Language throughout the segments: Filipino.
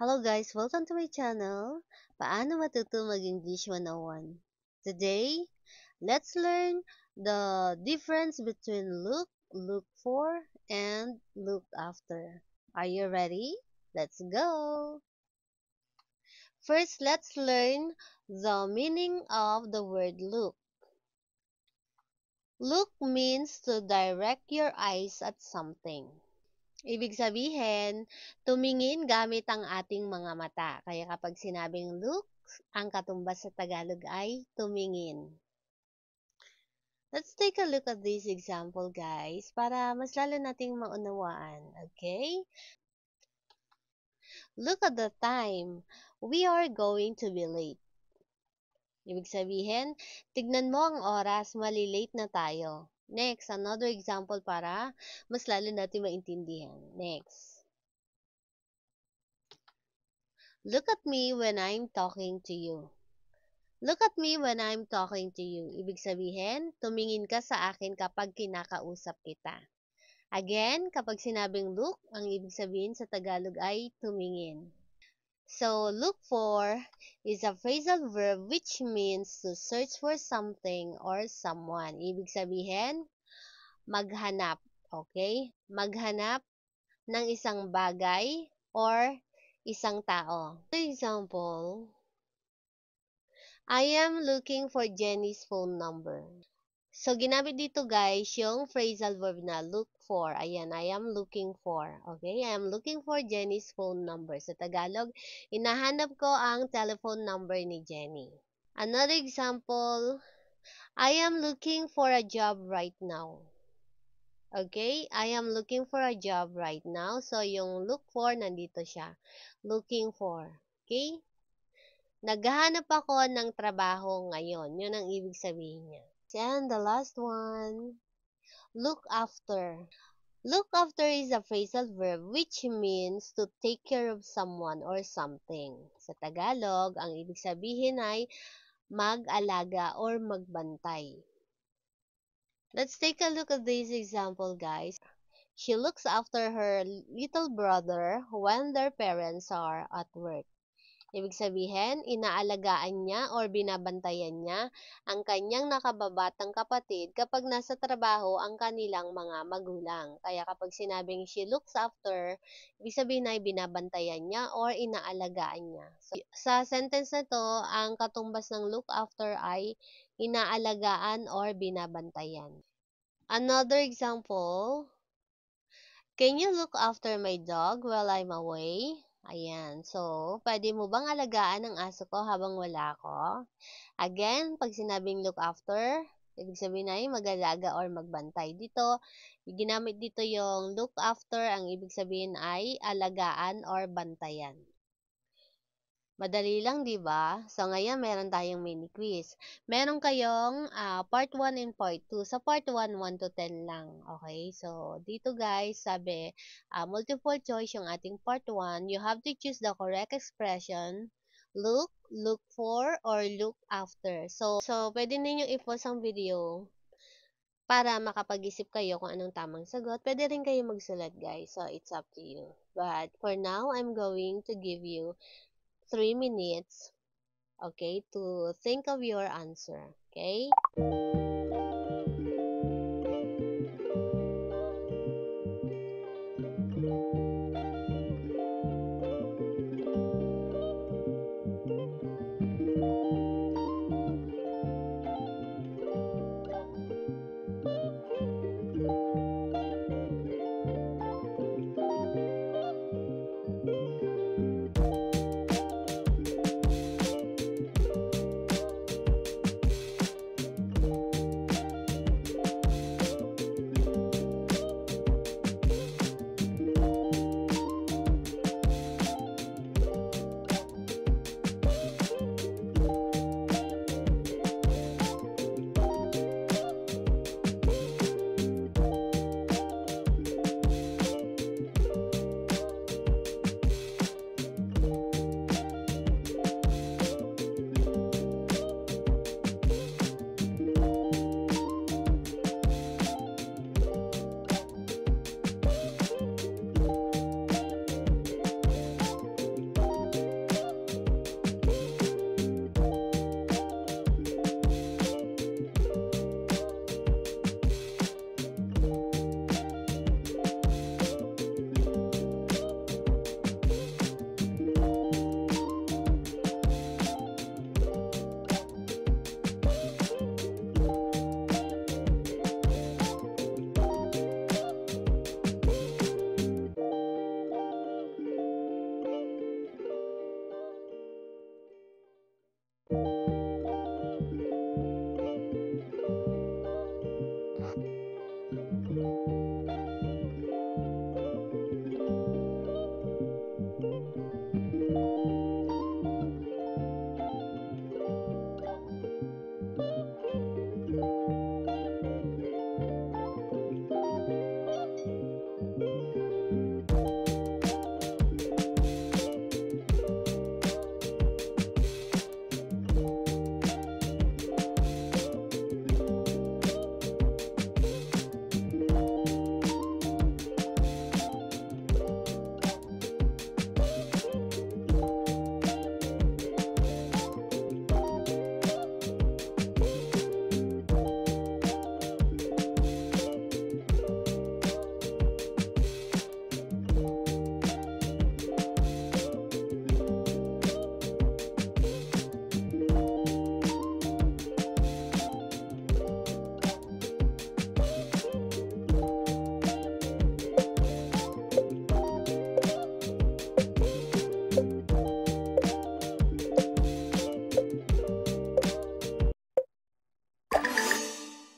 Hello guys, welcome to my channel. Paano matuto mag-English 101? Today, let's learn the difference between look for, and look after. Are you ready? Let's go! First, let's learn the meaning of the word look. Look means to direct your eyes at something. Ibig sabihin, tumingin gamit ang ating mga mata. Kaya kapag sinabing look, ang katumbas sa Tagalog ay tumingin. Let's take a look at this example, guys, para mas lalo nating maunawaan. Okay? Look at the time. We are going to be late. Ibig sabihin, tignan mo ang oras, malilate na tayo. Next, another example para mas lalo natin maintindihan. Next. Look at me when I'm talking to you. Look at me when I'm talking to you. Ibig sabihin, tumingin ka sa akin kapag kinakausap kita. Again, kapag sinabing look, ang ibig sabihin sa Tagalog ay tumingin. So, look for is a phrasal verb which means to search for something or someone. Ibig sabihin, maghanap. Okay? Maghanap ng isang bagay or isang tao. For example, I am looking for Jenny's phone number. So, ginamit dito guys, yung phrasal verb na look for. Ayan, I am looking for. Okay, I am looking for Jenny's phone number. Sa Tagalog, hinahanap ko ang telephone number ni Jenny. Another example, I am looking for a job right now. Okay, I am looking for a job right now. So, yung look for, nandito siya. Looking for. Okay? Naghahanap ako ng trabaho ngayon. Yun ang ibig sabihin niya. And the last one, look after. Look after is a phrasal verb which means to take care of someone or something. Sa Tagalog, ang ibig sabihin ay mag-alaga or magbantay. Let's take a look at this example, guys. She looks after her little brother when their parents are at work. Ibig sabihin, inaalagaan niya or binabantayan niya ang kanyang nakababatang kapatid kapag nasa trabaho ang kanilang mga magulang. Kaya kapag sinabing she looks after, ibig sabihin ay binabantayan niya or inaalagaan niya. So, sa sentence na to, ang katumbas ng look after ay inaalagaan or binabantayan. Another example, can you look after my dog while I'm away? Ayan. So, pwede mo bang alagaan ang aso ko habang wala ako? Again, pag sinabing look after, ibig sabihin ay mag-alaga or magbantay. Dito, ginamit dito yung look after, ang ibig sabihin ay alagaan or bantayan. Madali lang, di ba? So, ngayon, meron tayong mini quiz. Meron kayong part 1 and part 2. Sa part 1, 1 to 10 lang. Okay? So, dito guys, sabi, multiple choice yung ating part 1. You have to choose the correct expression. Look, look for, or look after. So pwede ninyong i-pause ang video para makapag-isip kayo kung anong tamang sagot. Pwede rin kayo magsulat, guys. So, it's up to you. But, for now, I'm going to give you 3 minutes, okay, to think of your answer, okay?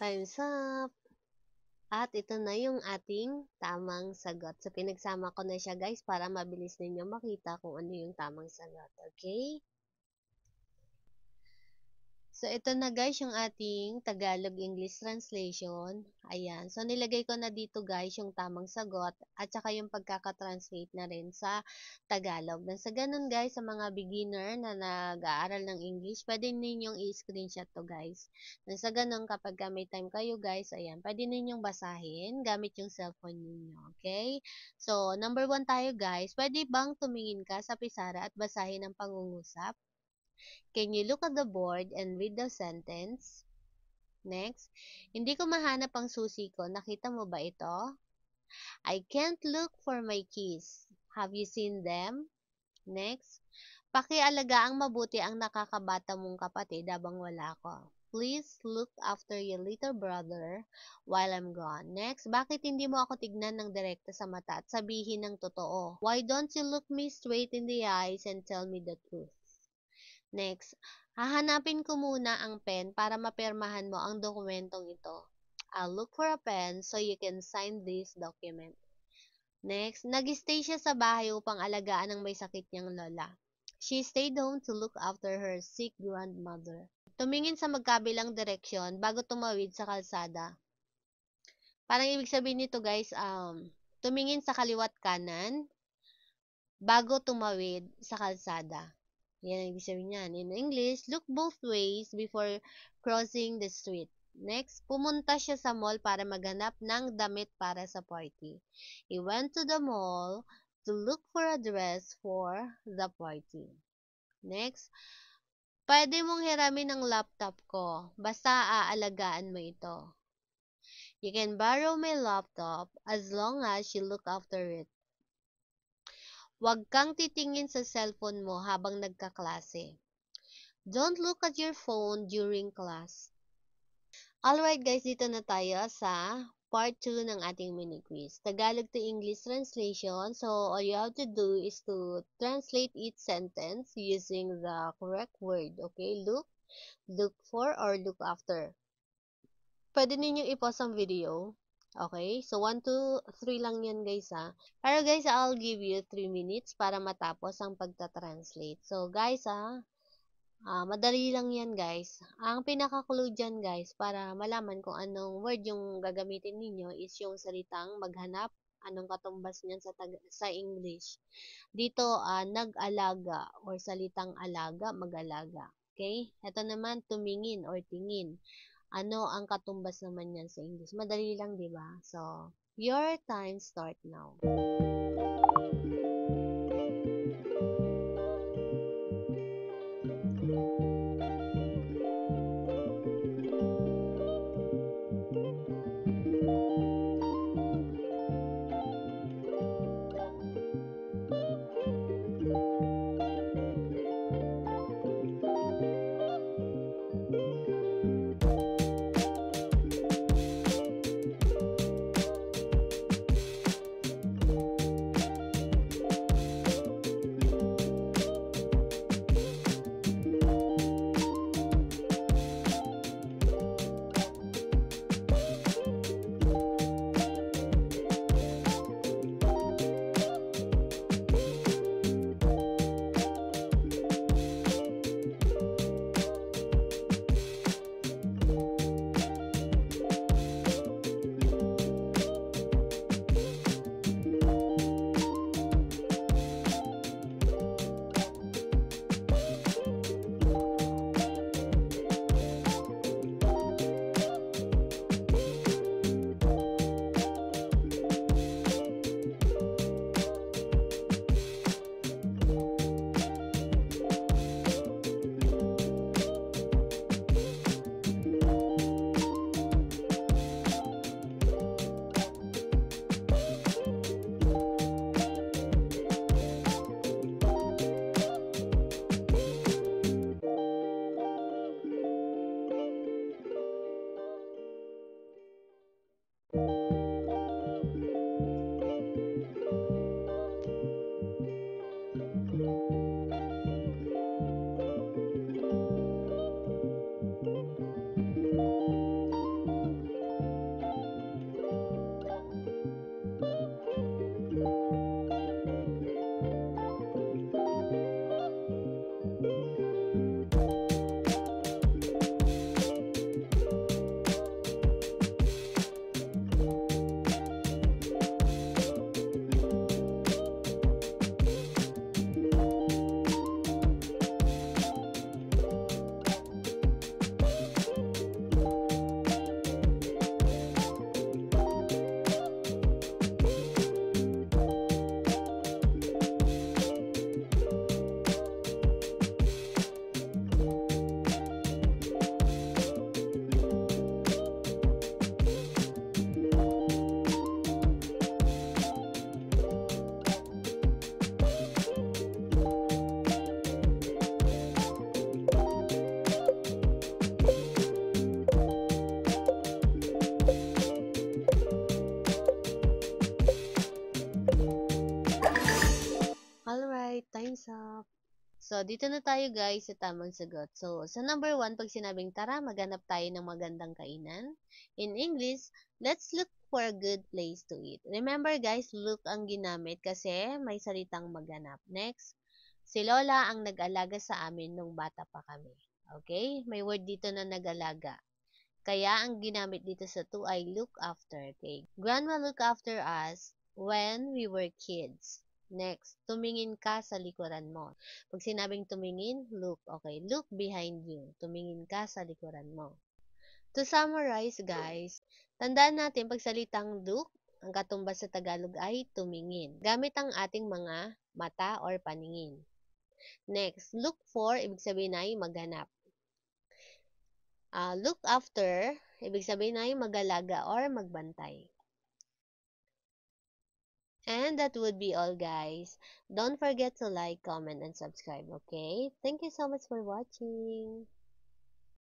Time's up! At ito na yung ating tamang sagot. So, pinagsama ko na siya guys para mabilis ninyo makita kung ano yung tamang sagot. Okay? So, ito na guys yung ating Tagalog-English translation. Ayan. So, nilagay ko na dito guys yung tamang sagot at saka yung pagkakatranslate na rin sa Tagalog. Dan sa ganun guys, sa mga beginner na nag-aaral ng English, pwede ninyong i-screenshot to guys. Dan sa ganun, kapag may time kayo guys, ayan, pwede ninyong basahin gamit yung cellphone ninyo. Okay? So, number 1 tayo guys. Pwede bang tumingin ka sa pisara at basahin ang pangungusap? Can you look at the board and read the sentence? Next, hindi ko mahanap ang susi ko. Nakita mo ba ito? I can't look for my keys. Have you seen them? Next, pakialagaang mabuti ang nakakabata mong kapatid habang wala ko. Please look after your little brother while I'm gone. Next, bakit hindi mo ako tignan ng direkta sa mata at sabihin ng totoo? Why don't you look me straight in the eyes and tell me the truth? Next, hahanapin ko muna ang pen para mapirmahan mo ang dokumentong ito. I'll look for a pen so you can sign this document. Next, nag-stay siya sa bahay upang alagaan ang may sakit niyang lola. She stayed home to look after her sick grandmother. Tumingin sa magkabilang direksyon bago tumawid sa kalsada. Parang ibig sabihin nito guys, tumingin sa kaliwat kanan bago tumawid sa kalsada. Yan ang ibig sabihin niyan. In English, look both ways before crossing the street. Next, pumunta siya sa mall para maghanap ng damit para sa party. He went to the mall to look for a dress for the party. Next, pwede mong hiramin ang laptop ko. Basta aalagaan mo ito. You can borrow my laptop as long as you look after it. Huwag kang titingin sa cellphone mo habang nagkaklase. Don't look at your phone during class. Alright guys, dito na tayo sa part 2 ng ating mini quiz. Tagalog to English translation. So, all you have to do is to translate each sentence using the correct word. Okay? Look for, or look after. Pwede ninyong i-pause ang video. Okay? So, 1, 2, 3 lang yan guys ha. Pero guys, I'll give you 3 minutes para matapos ang pagta-translate. So, guys madali lang yan guys. Ang pinaka-clue dyan guys, para malaman kung anong word yung gagamitin ninyo is yung salitang maghanap, anong katumbas niyan sa English. Dito, nag-alaga or salitang alaga, mag-alaga. Okay? Ito naman, tumingin or tingin. Ano ang katumbas naman yan sa English? Madali lang, di ba? So, your time start now. So, dito na tayo guys sa tamang sagot. So, sa number 1, pag sinabing tara, maghanap tayo ng magandang kainan. In English, let's look for a good place to eat. Remember guys, look ang ginamit kasi may salitang maghanap. Next, si Lola ang nag-alaga sa amin nung bata pa kami. Okay? May word dito na nag-alaga. Kaya ang ginamit dito sa to ay look after. Okay? Grandma look after us when we were kids. Next, tumingin ka sa likuran mo. Pag sinabing tumingin, look. Okay, look behind you. Tumingin ka sa likuran mo. To summarize, guys, tandaan natin pag salitang look, ang katumbas sa Tagalog ay tumingin. Gamit ang ating mga mata or paningin. Next, look for, ibig sabihin ay maghanap. Look after, ibig sabihin ay mag-alaga or magbantay. And that would be all, guys. Don't forget to like, comment, and subscribe, okay? Thank you so much for watching.